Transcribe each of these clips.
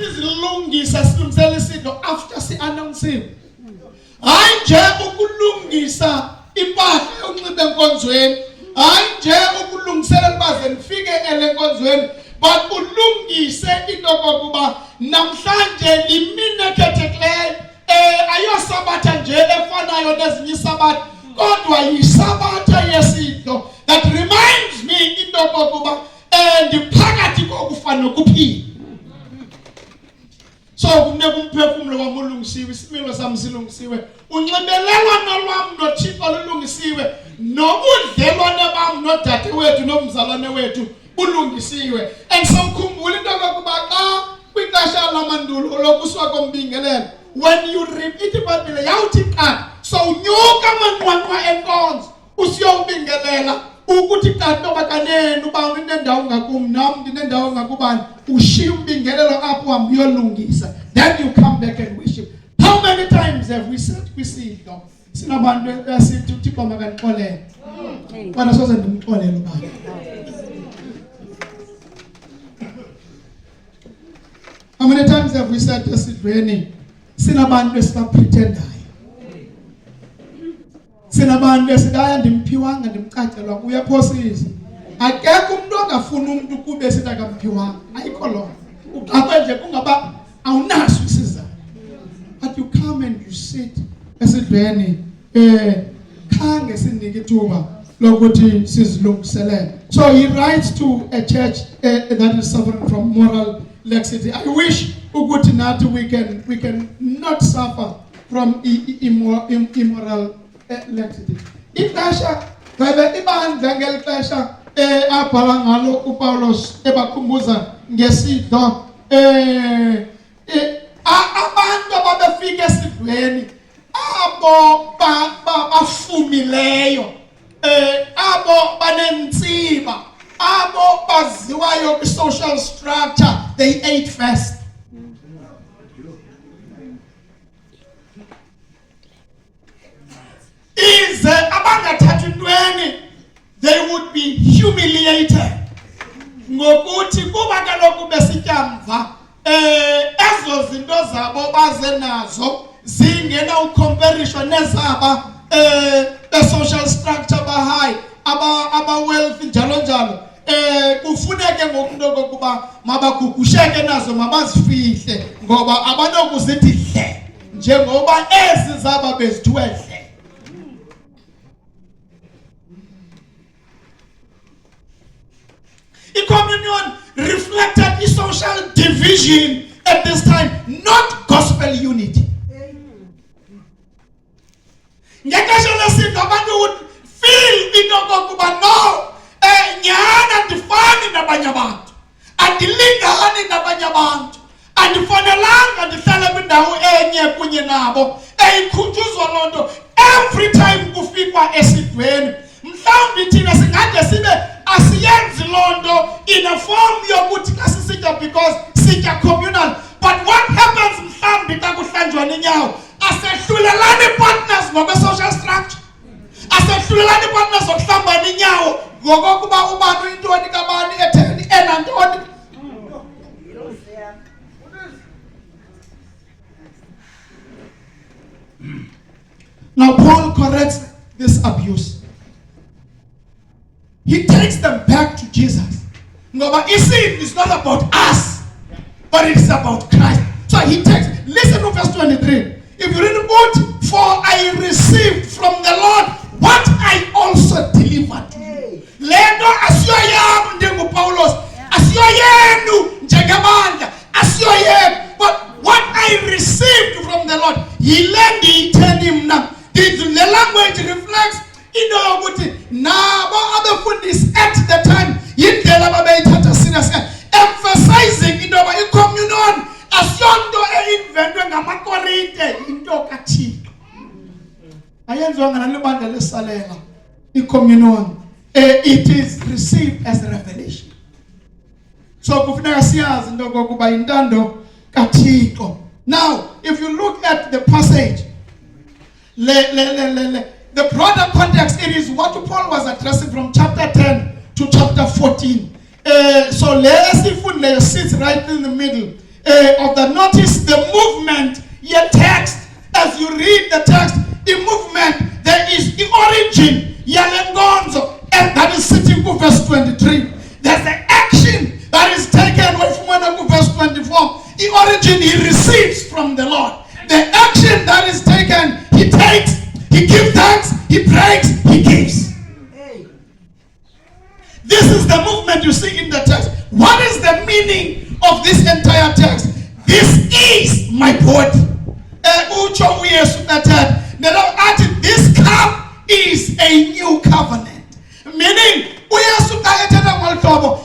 Sizilungisa silungisele isidlo after si-announce. Hayi nje ukulungisa impahla yonxiba enkonzweni. Hayi nje ukulungisela baze nifike enkonzweni, but ulungise into kokuba namhlanje imini ekhethekileyo ayosabatha nje efanayo nezinye isabatha, kodwa yisabatha yesidlo that reminds me into kokuba ndiphakathi kokufa nokuphila. So kufuneka umphefumulo wami ulungisiwe, isimilo sami silungisiwe, unxibelelwano lwam noThixo lulungisiwe, nobudlelwane bam nodade wethu nomzalwane wethu bulungisiwe. And so khumbula into yokuba xa kwixesha lamandulo lokuswa kombingelelo, when you repeat ibhayibhile yawuthi qha sowunyuka amanqwanqwa enkonzo usiyobingelela ukuthi kanti noba kanene uba unendawo ngakum nam ndinendawo ngakubani, ushiya umbingelelo apho uhambe uyolungisa, then you come back and worship. How many times have we said kwisidlo sinabantu esithi uThixo makanixolele, kodwa soze ndimxolele ubani? How many times have we said esidlweni sinabantu esibaprethendayo, sinabantu esidaya ndimphiwanga ndimcacelwa uyaphosisa, akekho umuntu ongafuna umuntu kube esithi akamphiwanga, ayikho loo nto. Uxakwe nje kungaba awunaso isizathu, but you come and you sit esidlweni khange sinike ithuba lokuthi sizilungiselele. So he writes to a church that is suffering from moral laxity. I wish ukuthi nathi we can not suffer from immoral laxity. Ixesha ngabe ibandla ngelixesha abhala ngalo uPaulos ebakhumbuza ngesidlo, abantu ababefika esidlweni abo bafumileyo, abo banentsiba, abo baziwayo kwi-social structure, they ate first. Ize abangathatha intweni, they would be humiliated. Ngokuthi kuba kaloku besityamva ezo zinto zabo baze nazo zingena ucomparison nezaba social structure bahigh, aba wealthy njalo njalo. Kufuneke ngokunto kokuba mabagugusheke nazo mabazifihle, ngoba abanokuzithi hle njengoba ezi zaba bezithiwe hle. Communion reflected the social division at this time, not gospel unity. Ngexesha lesidlo abantu would feel into kokuba no, nyhana andifani nabanye abantu, andilingani nabanye abantu, andifanelanga ndihlale kwindawo enye kunye nabo. Ikhunjuzwa loo nto every time kufikwa esidweni. Mhlawumbi thina singade sibe asiyenzi loo nto in a form yokuthi xa sisitya because sitya communal, but what happens mhlawumbi xa kuhlanjwa inyawo, asehlulelani partners ngokwe-social structure, asehlulelani partners zokuhlambana inyawo ngokokuba ubani uyintoni kabani etheni enantoni. Now Paul corrects this abuse. He takes them back to Jesus. Ngoba isidlo is not about us, but it's about Christ. So he takes, listen to verse 23. If you read the book, for I received from the Lord what I also delivered to you. Lendo asiyo yam njengo Paulos, asiyo yenu njengamandla, asiyo yenu, but what I received from the Lord, yilendi itheni mna. The language reflects into yokuthi nabo abefundisi at the time yindlela babeyithatha serious, emphasizing into yoba i-communion asiyonto eyinventwe ngamakorinte, into kaThixo. Ayenziwanga nalo bandla lesalela i-communion. It is received as a revelation. So kufuneka siyazi into kokuba yintando kaThixo. Now if you look at the passage, the broader context, it is what Paul was addressing from chapter 10 to chapter 14. So Lesifun sits right in the middle. of the notice, the movement, your text, as you read the text, the movement, there is the origin, yalengonzo, and that is sitting to verse 23. There's the action that is taken away from verse 24. The origin he receives from the Lord. The action that is taken, he takes, he gives thanks, he breaks, he gives. This is the movement you see in the text. What is the meaning of this entire text? This is my body. This cup is a new covenant. Meaning,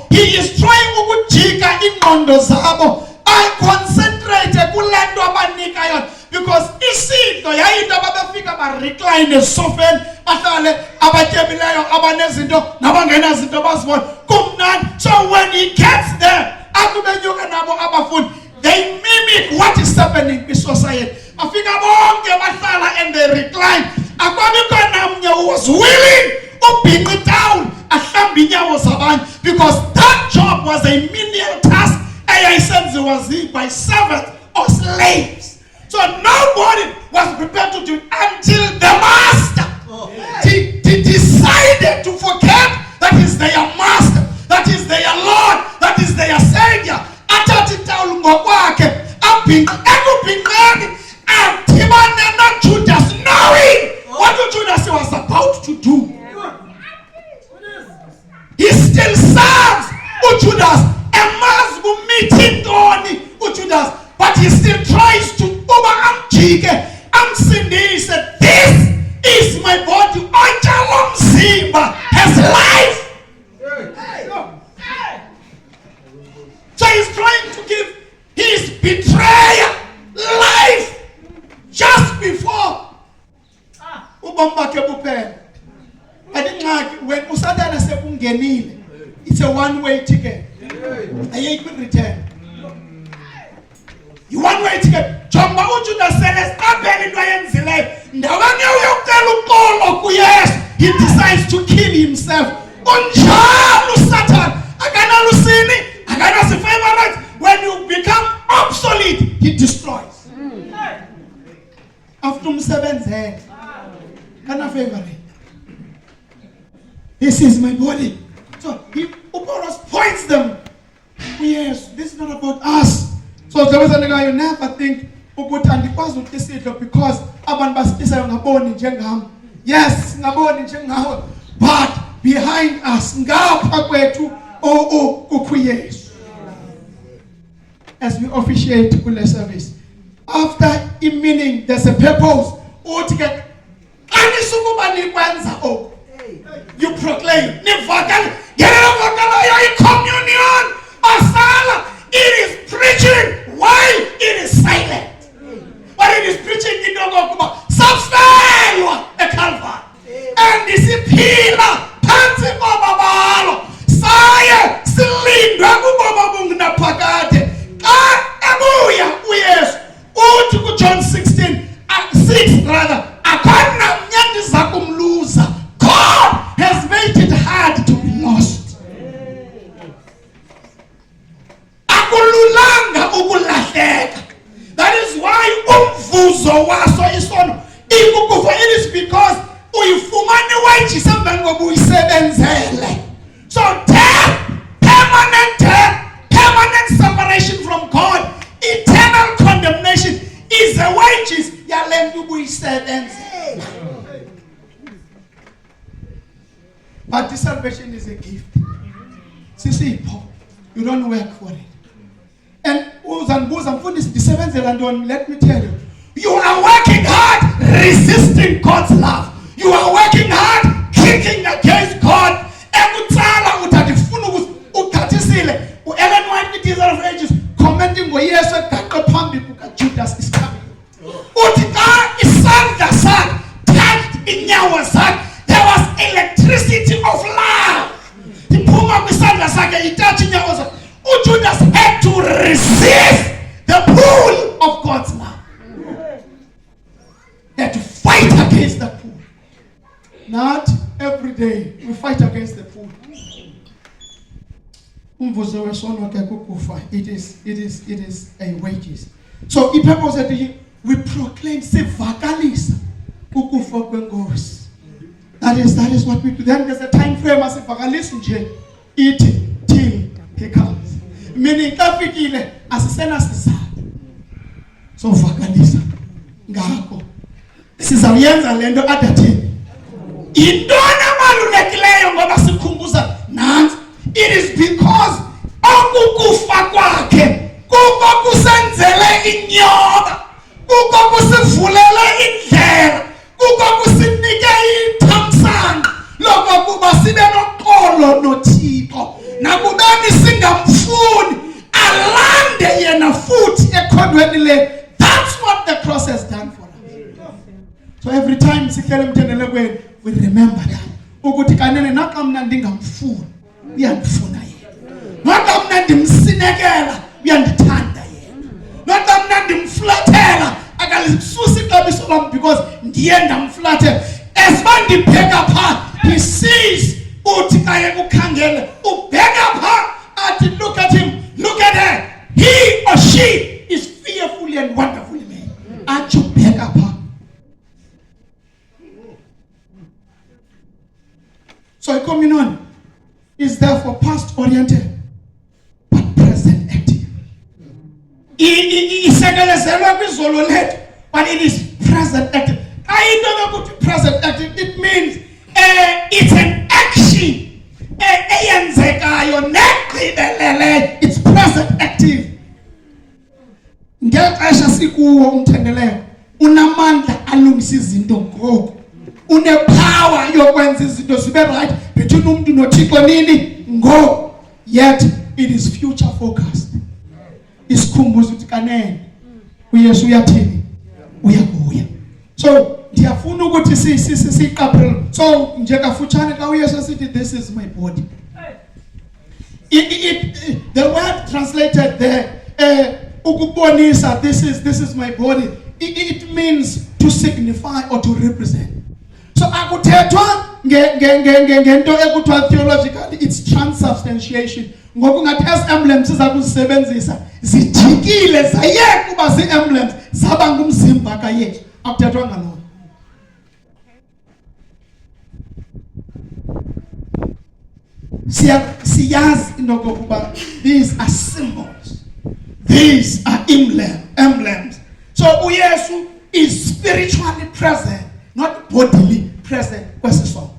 he is trying to jika ingqondo zabo. I concentrate because isidlo yayinto ababefika ba recline esofeni bahlale abatyebileyo abanezinto nabangenazinto bazibona kumnandi. So when he gets there, akubenyuka nabo abafundi, they mimic what is happening in society. Afika bonke bahlala and they recline. Akwabikho namnye who was willing ubhinqa down ahlambe inyawo zabanye, because that job was a menial task eyayisenziwa by servants or slaves. So nobody was prepared to do it until the master decided to forget that is their master, that is their Lord, that is their Savior. Judas, knowing what Judas was about to do. He still serves Judas. A mass will meet him Judas, but he still tries to he said, this is my body. Ojalom Zimba has life. So he's trying to give his betrayer life just before when Usatana said it's a one-way ticket. I could return. You one-way ticket. Chomba Ujuda says, he decides to kill himself. When you become obsolete, he destroys. After 7 years, this is my body. So he points them. Yes, this is not about us. So there was a guy you never think because yes, but behind us, as we officiate the service, after meaning there's a purpose. You proclaim communion asala. It is preaching while it is silent. But it is preaching in the substance a Calvary. And this is Pila, Pansi Babalo, Saya, Silindra, Bubabungna Pagate, Abuya, yes, to John 16, 6 rather, Akana Nyandizakum loser. God has made it hard to be lost. Akululanga ukulahleka. That is why umvuzo waso isono. It is because uyifumane wayichisa ngoba uyisebenzele. So death, permanent separation from God, eternal condemnation is the wages yalentu uyisebenzele. But this salvation is a gift. See, Paul, you don't work for it. And let me tell you, you are working hard resisting God's love. You are working hard kicking against God. Ellen White with Desire of Ages commenting where yes, Judas is coming. There was electricity of love. Judas had to resist the pull of God's love. He had to fight against the pull. Not every day we fight against the pull. umvuzo wesono ke kukufa. It is a wages. So ipurpose ethi we proclaim sivakalisa ukufa kwenkosi. That is what we do. Then there's a time frame asivakalisi nje ithi till he comes. Meaning xa fikile asisena sizathu. So vakalisa ngakho sizawuyenza lento adathini. Intona abalulekileyo ngoba sikhumbuza nansi. It is because okukufa kwakhe kuko kusenzele inyoka, kuko kusivulele indlela, kuko kusinike ithamsanqa lokuba sibe noxolo noThixo, nakubeni singamfuni alande yena futhi ekhondweni le. That's what the cross has done for us. So every time sihlele emthendelekweni we remember that ukuthi kanene naxa mina ndingamfuni uyandifuna yena, naxa mina ndimsinekela uyandithanda yena, naxa mina ndimflathela akalisusi ixabiso lam because ndiye ndamflathela. As mandibheka phaa he sees uthi kaye kukhangele ubheka phaa athi look at him, look at her, he or she is fearfully and wonderfully made. Athi ubheka phaa. So a communion is therefore past oriented but present active. Isekelezelwe kwizolo lethu, but it is present active. I don't know what present active it means. It's an action. It's present active. Ngexesha sikuwo umthendeleyo unamandla alungisa izinto ngoku. Unepower yokwenza izinto zibe right between umuntu noThixo nini ngo. Yet it is future focused. Isikhumbuzo ukuthi kanene uYesu uyathini uyabuya. So ndiyafuna ukuthi siqaphele. So nje kafutshane xa uYesu sithi this is my body. The word translated there ukubonisa this is my body. It means to signify or to represent. So akuthethwa ngento ekuthiwa theologically it's transubstantiation. Ngoku ngathi as emblems sizakuzisebenzisa zijikile zayeka kuba zi-emblems zaba ngumzimba kaYesu. Akuthethwa ngaloo. Siyazi into yokokuba these are symbols, these are emblems. So uYesu is spiritually present, not bodily present. Kwesi song.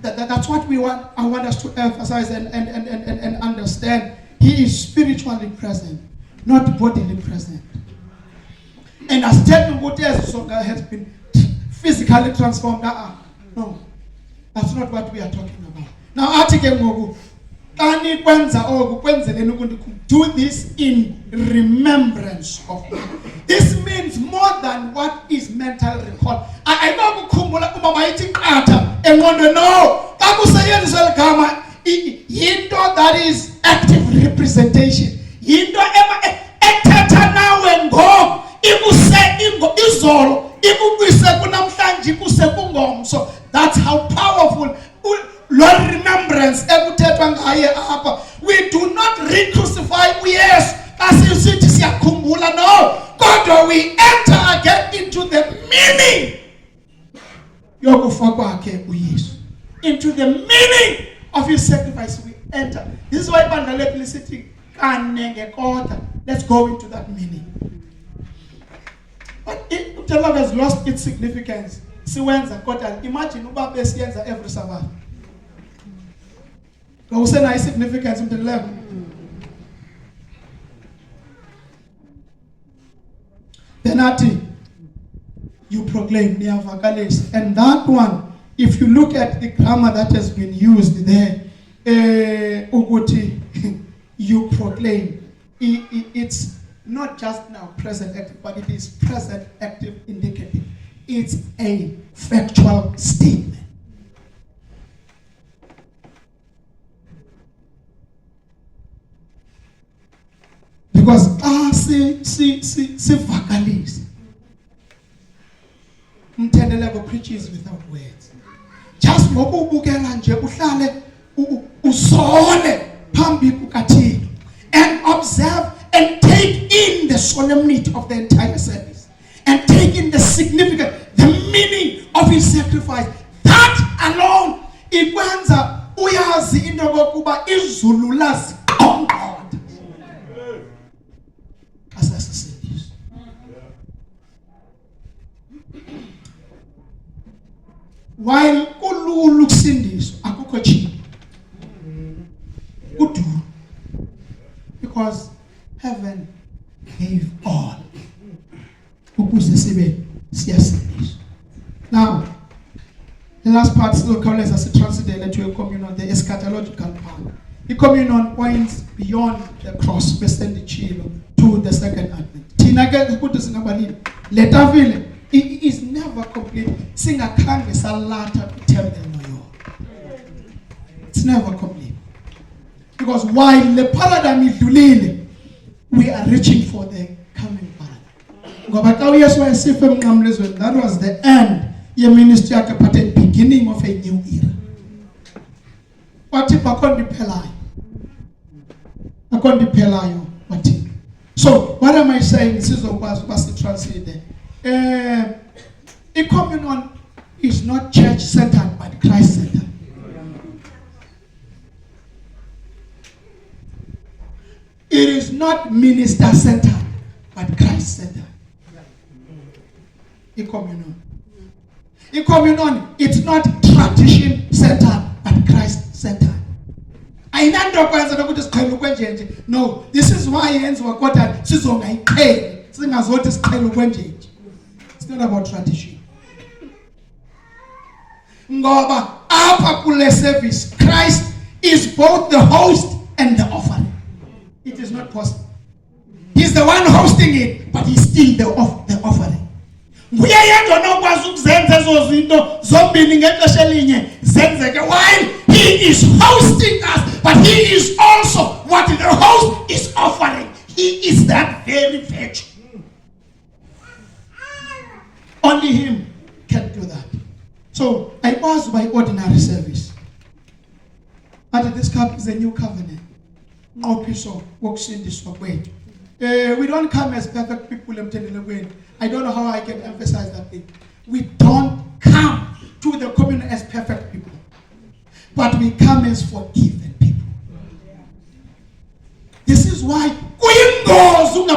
That's what I want us to emphasize and understand. He is spiritually present, not bodily present. And as statement what has been physically transformed. No, that's not what we are talking about. Now, do this in remembrance of me. This means more than what is mental recall. I know kukumbula kumabaiti kata engondo no. Kakusayenza kama yinto that is active representation. Yinto ethetha nawe ngo izolo ikubise kunamhlanje kuse kungomso. That's how powerful Lord remembrance ekuthethwa ngaye apha. We do not re-crucify uYesu asithi siyakhumbula no. Kodwa we enter again into the meaning yokufa kwakhe uYesu. Into the meaning of his sacrifice we enter. This is why ibandla lethu lisithi kane ngekota. Let's go into that meaning. But the love has lost its significance. Siwenza kodwa imagine uba besiyenza every Sabbath. Kawusena significance in the level. Then you proclaim niyavakalisa, and that one, if you look at the grammar that has been used there, ukuthi you proclaim, it's not just now present active, but it is present active indicative. It's a factual statement. Because sivakalisa. Mthendeleko preaches without words. Just just ngokubukela nje uhlale uzole phambi kukaThixo and observe and take in the solemnity of the entire service and take in the significance, the meaning of his sacrifice. That alone ikwenza uyazi into yokuba izulu laziqongqotha asasisindiswa. While kulula ukusindiswa akukho cheap. Kuduru. Because heaven gave all. Ukuze sibe siyasindiswa. Now, the last part still calls us to translate to a communion, the eschatological part. The communion points beyond the cross, to the second advent. It is never complete. It's never complete. Because while the paradigm is dulile, we are reaching for the coming paradigm. That was the end. Your ministry at the beginning of a new era. What if I can't be pelai? I can't be pelai. What if? So what am I saying? This is what translated. A communion is not church-centered, but Christ-centered. It is not minister-centered, but Christ-centered. A communion. In communion, it's not tradition-centered, but Christ-centered. No, this is why it's not about tradition. Service, Christ is both the host and the offering. It is not possible. He's the one hosting it, but he's still the offering. While he is hosting us, but he is also what the host is offering. He is that very virtue. Only him can do that. So I pass by ordinary service. And this cup is a new covenant. No person walks in this way. We don't come as perfect people. I don't know how I can emphasize that thing. We don't come to the communion as perfect people, but we come as forgiven people. This is why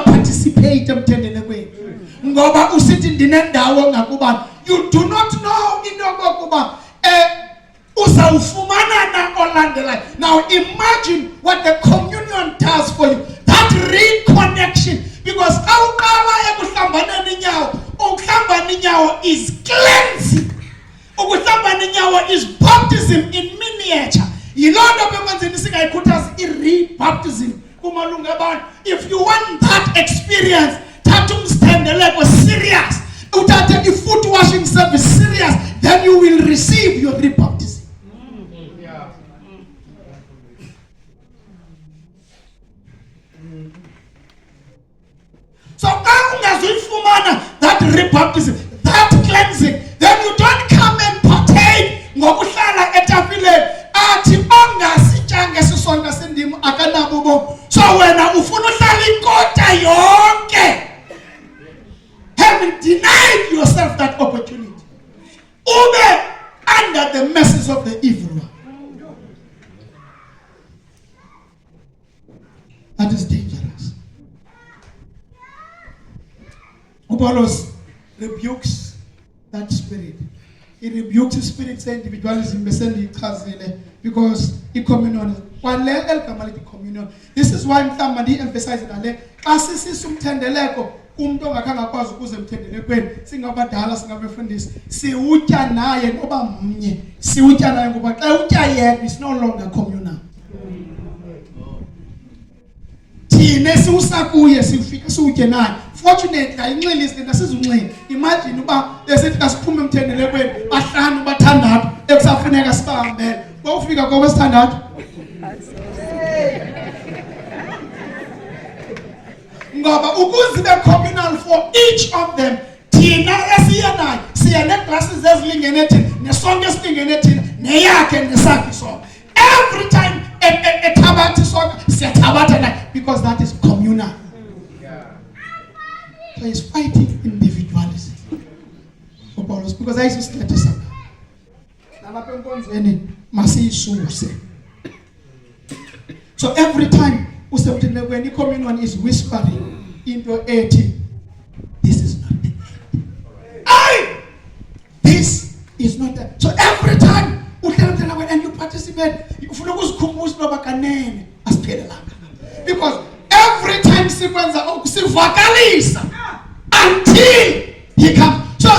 participate. You do not know in your now imagine what the communion does for you. That reconnection. Because is cleansing. Is baptism in miniature. Rebaptism. If you want that experience, serious. If foot washing service serious, then you will receive your rebaptism. So that rebaptism, that cleansing, then you don't come and partake. So when having denied yourself that opportunity, under the messes of the evil one. That is dangerous. Apollos rebukes that spirit. He rebukes the spirit, saying individualism, because the communion. This is why somebody emphasizes that. Umuntu ongakangakwazi ukuze mthendelekweni singabadala singabefundisi siutya naye ngoba mnye siutya naye ngoba xa utya yedwa is no longer communal. Thine siusakuye sifika siutye naye. Fortunately ayinxili isinto sizunxili. Imagine uba esithi asiphume mthendelekweni bahlanu bathandathu ekusafuneka sibambele. Kwafika kwabesithandathu. Ngoba ukuze be communal for each of them. Thina esiyanayo siyane glasses ezilingene thina nesonke esilingene thina neyakhe nesakhe sonke. Every time ethabatha sonke siyathabatha naye, because that is communal. So he's fighting individualism. For Paulus, because I used to start something. Nalapha enkonzweni masiyisuse. So every time when the communion is whispering into 80, this is not the end. This is not the end. So every time and you participate, because every time sequence until he comes. So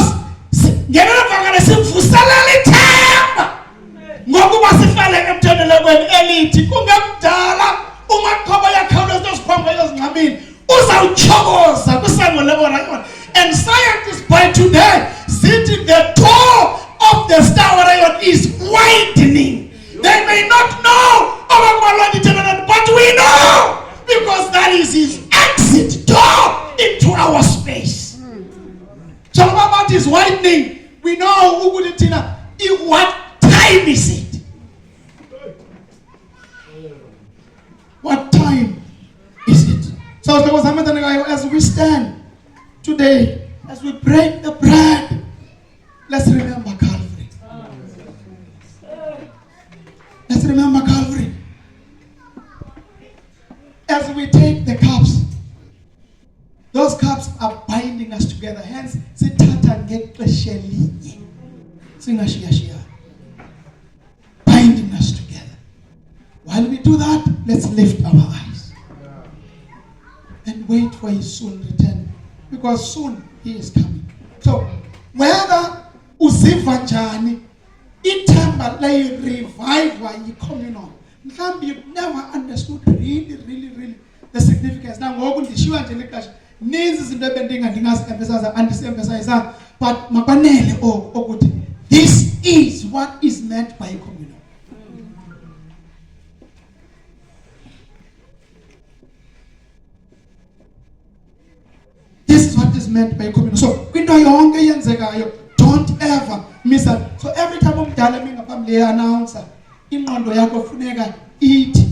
ngokuba sifale emthendelekweni elithi kungemdala umaqhobo yakhawuleza nosiphamba ezingqamini uzawuchokoza kwisango leOrion. And scientists by today sitting the door of the star Orion is widening. They may not know but we know, because that is his exit door into our space. So about is widening. We know what time is it? What time is it? So as we stand today, as we break the bread, let's remember Calvary. Let's remember Calvary. As we take the cups, those cups are binding us together. Hence, binding us together. While we do that, let's lift our eyes and wait for his soon return, because soon he is coming. So whether uziva njani ithemba le revival yi-communal, you've never understood really the significance. Now ngoku ndishiwa nje lexesha ninzi izinto ebendingazi-emphasize andisi-emphasize, but makwanele ukuthi this is what is meant by communal. This is what is meant by communal. So kwinto yonke eyenzekayo, don't ever miss that. So every time umdala mingaphambi announcer, ingqondo yakho funeka ithi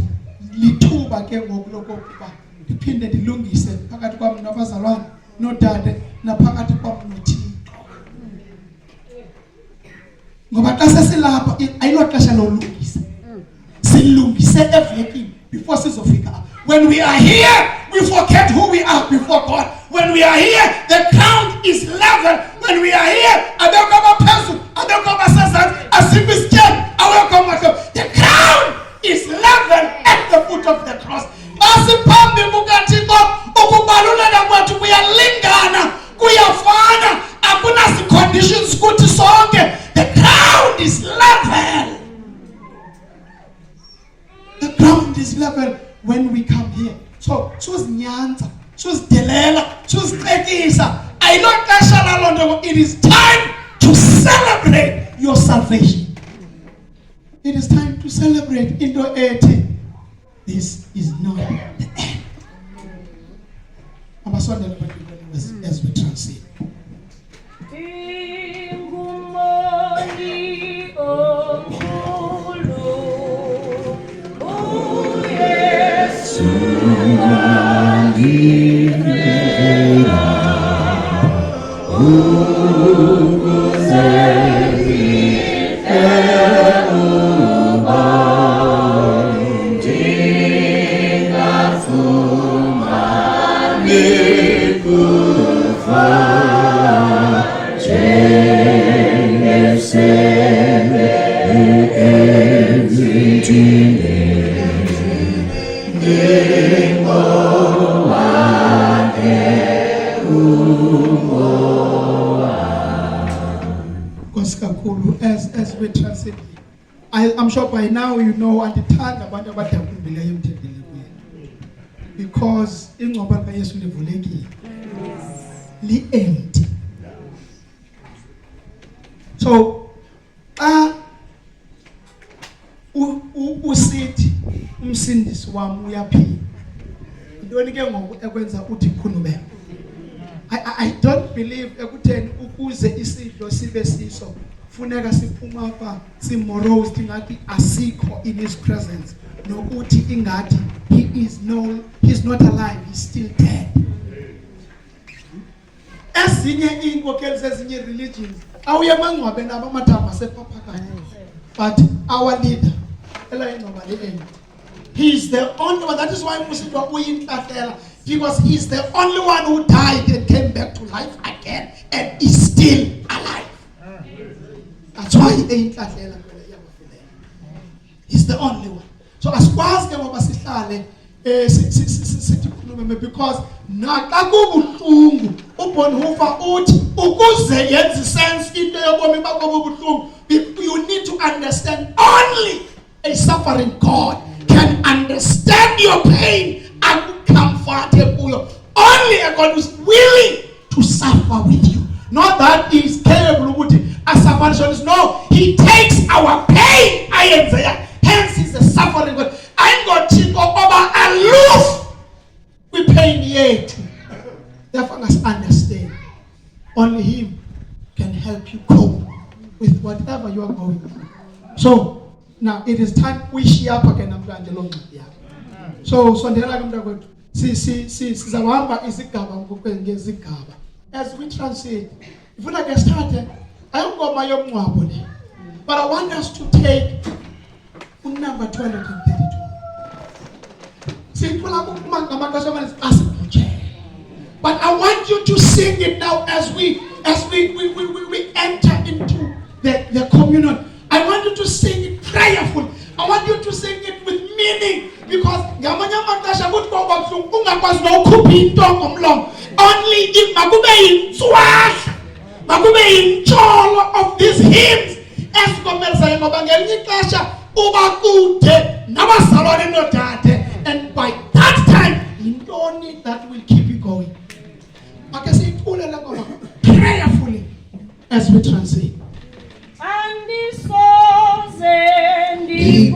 lithuba ke ngoku lokuba ndiphinde ndilungise phakathi kwam nabazalwane nodade naphakathi kwam noThixo. Ngoba xa sesilapha ayinoxesha lolungisa. Silungise evekini before sizofika. When we are here, we forget who we are before God. When we are here, the ground is level. When we are here, the ground is level at the foot of the cross. The ground is level. The ground is level when we come here. So, choose Nyanza, choose Delela, choose Tekisa. It is time to celebrate your salvation. It is time to celebrate into 80. This is not the end. As we transit. As we transit, I'm sure by now you know what the time about because in Nobel Yesu livuleki li empty. So usithi umsindisi wami uyaphila. Intoni ke ngoku ekwenza uthi khunubeka? I don't believe ekutheni ukuze isidlo sibe siso funeka siphuma apha simorose ingathi asikho in his presence nokuthi ingathi he's not alive, he's still dead. Ezinye iinkokheli zezinye religions awuye emangcwabeni nabo amathamba sephakathi, but our leader elayingcwaba le he's the only one. That is why Musindwa uyinhlahlela, because he's the only one who died and came back to life again and is still alive. That's why eyinhlahlela he's the only one. So asikwazi ke ngoba sihlale sikhulume, because naxa kubuhlungu uBonhoeffer uthi ukuze yenze sense into yobomi bakho bobuhlungu, you need to understand only a suffering God can understand your pain and comfort you. Only a God who's willing to suffer with you. Not that he is capable of a suffering. No, he takes our pain. Hence he's a suffering God. I'm going to go over aloof. We pain yet. Therefore, let's understand. Only him can help you cope with whatever you are going through. So now it is time we share up again. So as we translate, if we get started, I don't go my own wabole, but I want us to take number 232. But I want you to sing it now as we enter into the communion. I want you to sing it prayerful. I want you to sing it with meaning, because only if of these hymns and by that time you don't need that will keep you going. I can say prayerfully as we translate. And the souls and the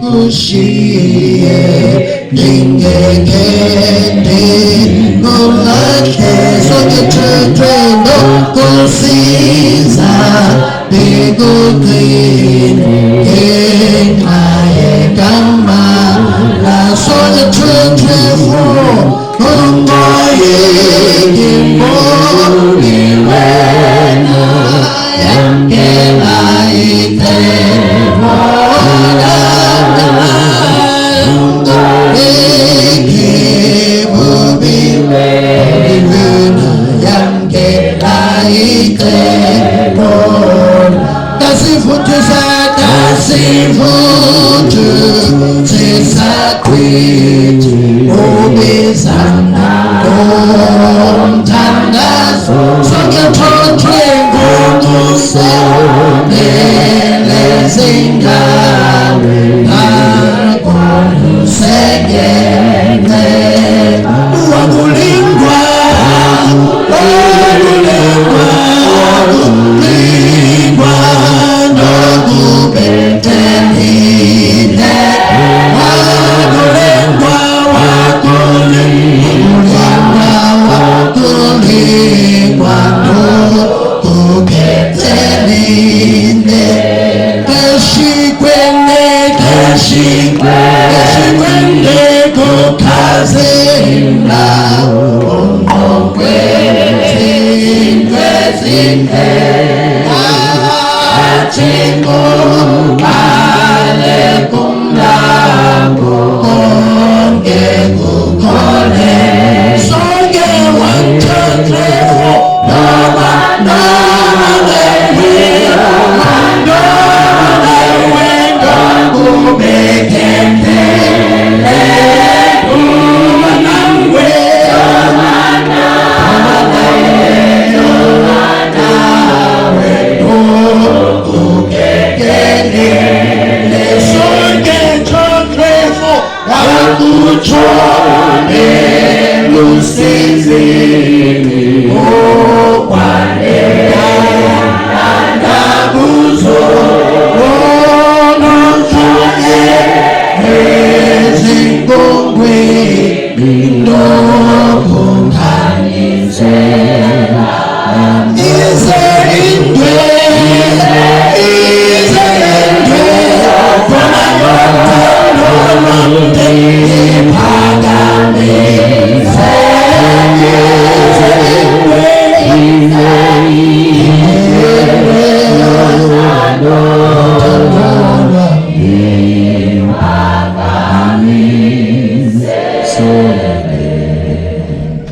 Is there in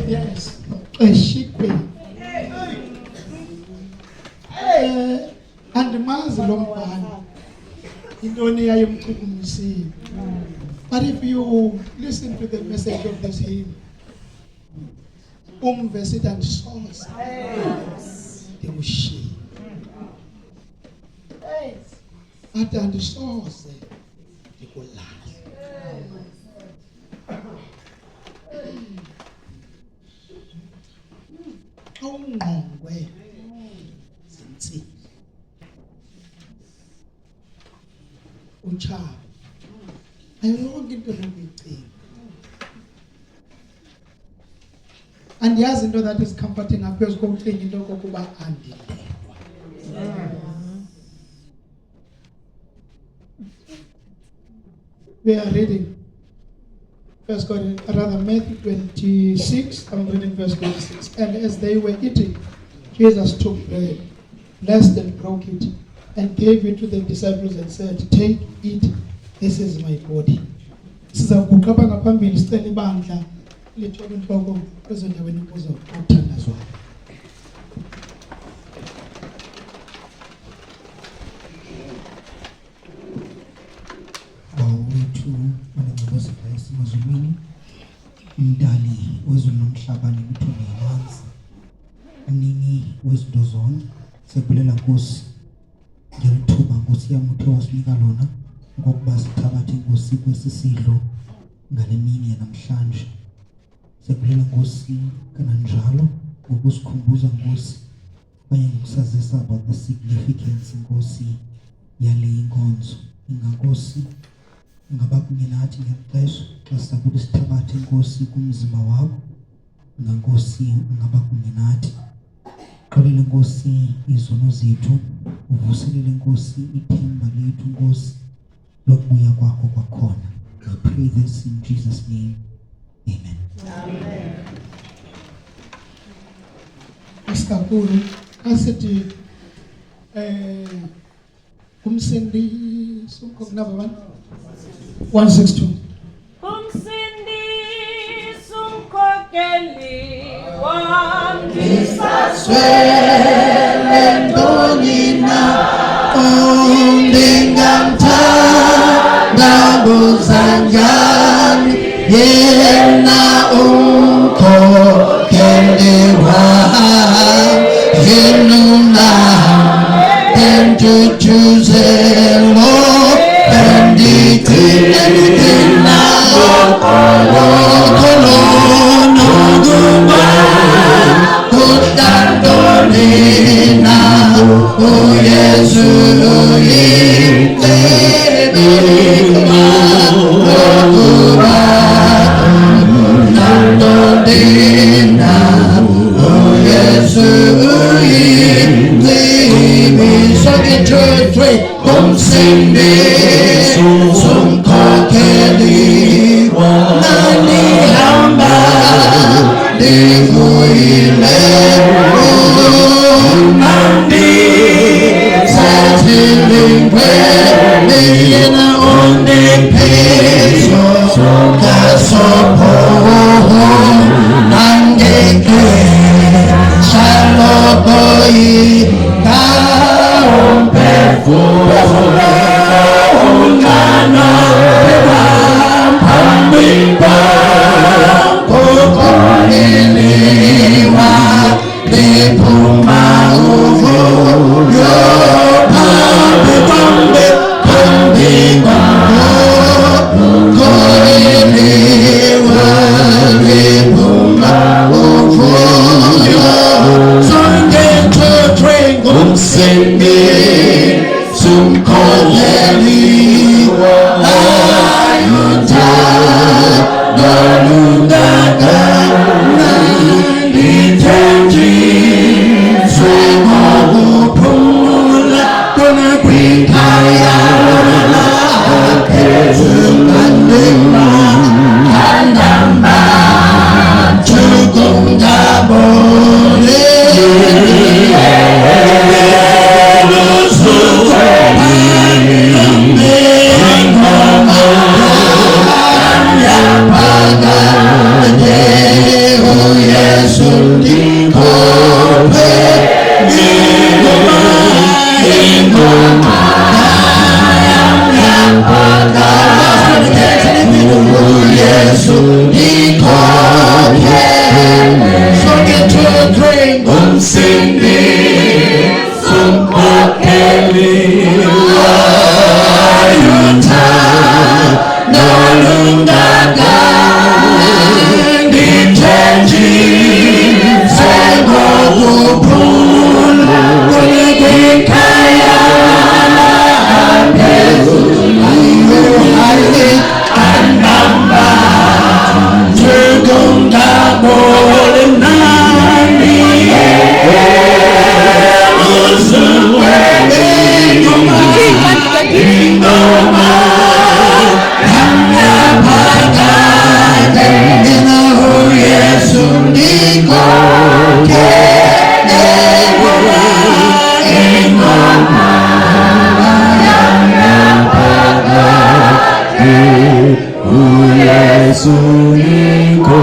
Yes. Eshikwe. Andimazi lo mbhalo. Intoni yayimchukumisile. But if you listen to the message of this hymn, verse and source, they will share. At and source, they will laugh. Awungqongwe zintsini utshaba ayonke into lokuyicinga andiyazi into that is comforting ngaphezu kokucinga into kokuba andilelwa. We are reading Matthew 26, I'm reading verse 26. And as they were eating, Jesus took bread, blessed and broke it, and gave it to the disciples and said, "Take, eat, this is my body." Sizaguqa ngaphambili sicela ibandla lithobe inhloko kwezondaweni kuzo uthandazwayo. Wethu manengcebozela esimazulwini umdali wezulu nomhlaba nemithombo yamanzi umnini wezinto zonke sekubulela Nkosi ngelithuba Nkosi yami uthe wasinika lona ngokuba sithabathe Nkosi kwesisidlo ngale mini yanamhlanje. Sekubulela Nkosi kananjalo ngokusikhumbuza Nkosi kwaye ngokusazisa about the significance Nkosi yale inkonzo. Ingankosi ngaba kunye nathi ngexesha xa sizakuthi sithabathe Nkosi kumzimba wakho. Ngankosi ngaba kunye nathi. Xolele Nkosi izono zethu, uvuselele Nkosi ithemba lethu Nkosi lokubuya kwakho kwakhona. I pray this in Jesus' name. Amen. Amen. Asikakhulu asithi umsindisi ukhona baba 162 Umsindisi umkhokeli wandisa Swele ndonina ondingamthanda buzanjani yena umkhokheli wayenuna entutuzelo enditina okolono kuba kutandonina uyesu yitebima okuba Yesu ndikophe ingoma Yesu ndikophe sonke 2 3 umsindi sumkhokheli ayutha nolungaka ndithenji sengokuphula kulikhaya phezulu ayi anamba njengomdabole nani uzuwe ingoma yanyaphakade ina uyesu ndikophe ingoma yanyaphakade uyesu ndikophe.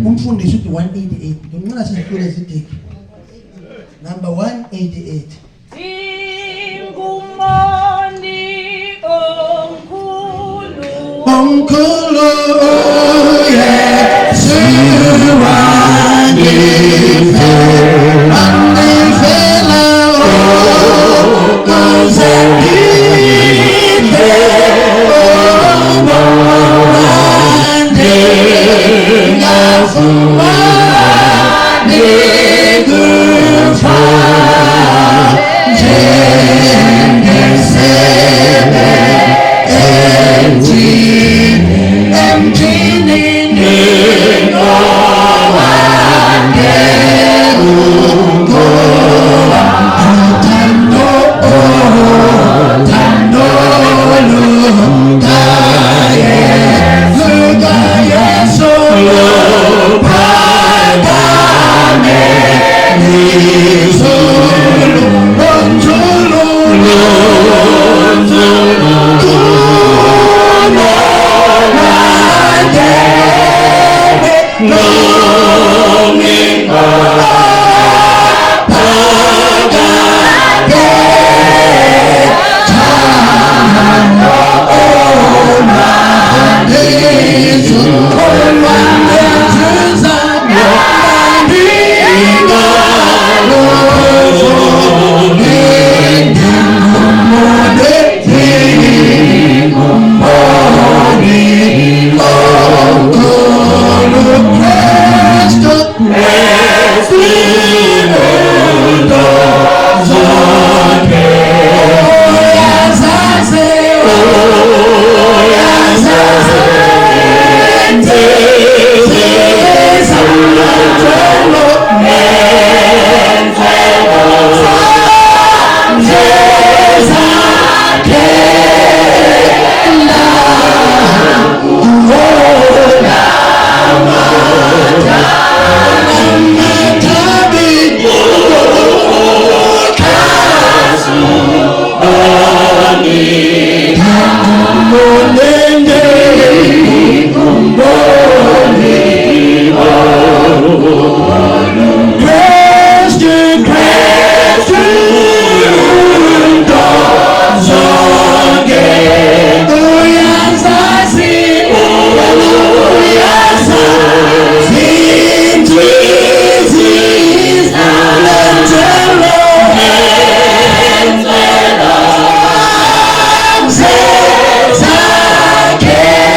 Umfundisi uthi 188 ngimncela sihlule izidiki number 188 ingumoni omkhulu omkhulu